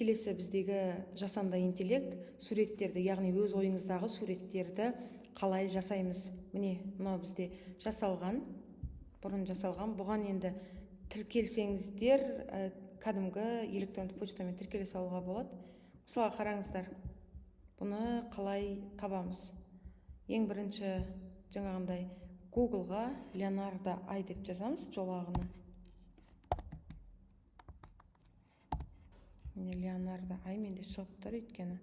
Келесі біздегі жасанды интеллект суреттерді, яғни өз ойыңыздағы суреттерді қалай жасаймыз. Міне, мынау бізде жасалған, бұрын жасалған. Бұған енді тіркелсеңіздер, кәдімгі электронды почтамен тіркеле салуға болады. Мысалға қараңыздар, бұны қалай табамыз. Ең бірінші жаңағындай Google-ға Leonardo Ай деп жазамыз жолағына. Leonardo Ай менде шығып тұр, өйткені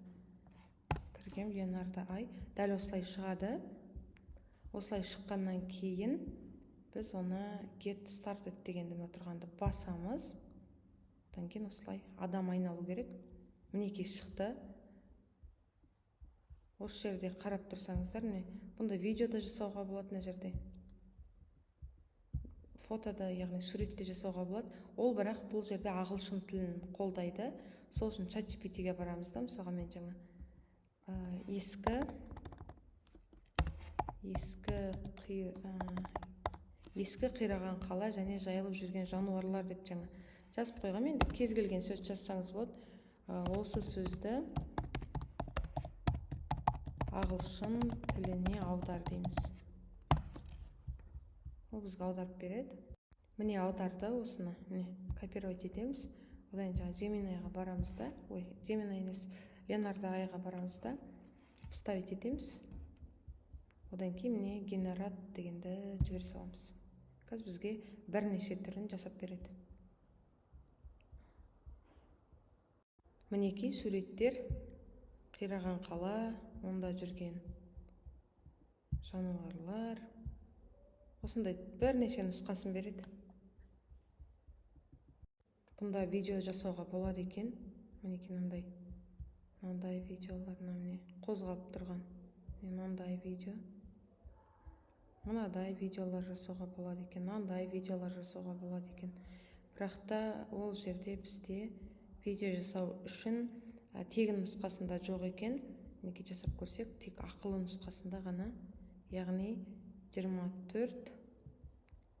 кіргем Leonardo Ай. Дәл осылай шығады. Осылай шыққаннан кейін біз оны Get Started дегенде тұрғанды басамыз. Одан кейін осылай адам айналу керек. Мінекей шықты. Осы жерде қарап тұрсаңыздар, бұнда видеода жасауға болады, мына жерде фотода, яғни суретте жасауға болады. Ол бірақ бұл жерде ағылшын тілін қолдайды. Сол үшін ChatGPT-ге барамыз да, мысалға мен жаңа ескі қираған қала және жайылып жүрген жануарлар деп жаңа жазып қойғам. Енді кез келген сөз жазсаңыз болады. Осы сөзді ағылшын тіліне аудар дейміз. Ол бізге аударып береді. Міне аударды осыны. Міне копировать етеміз. Одан жаңа Gemini-ға барамыз да, Gemini емес, Leonardo Айға барамыз да, вставить етеміз. Одан кейін міне генерат дегенді жібере саламыз. Қазір бізге бірнеше түрін жасап береді. Мінекей суреттер, қираған қала, онда жүрген жануарлар. Осындай бірнеше нұсқасын береді. Бұнда видео жасауға болады екен. Мінекей мынандай видеоларына міне қозғап тұрған. Мынандай видео. Мынадай видеолар жасауға болады екен. Мынандай видеолар жасауға болады екен. Бірақ та ол жерде бізде видео жасау үшін тегін нұсқасында жоқ екен. Неге жасап көрсек, тек ақылы нұсқасында ғана, яғни $24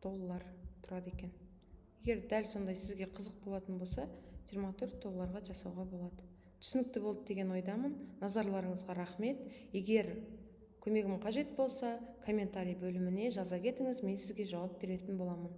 тұрады екен. Егер дәл сондай сізге қызық болатын болса, $24 жасауға болады. Түсінікті болды деген ойдамын. Назарларыңызға рахмет. Егер көмегім қажет болса, комментарий бөліміне жаза кетіңіз, мен сізге жауап беретін боламын.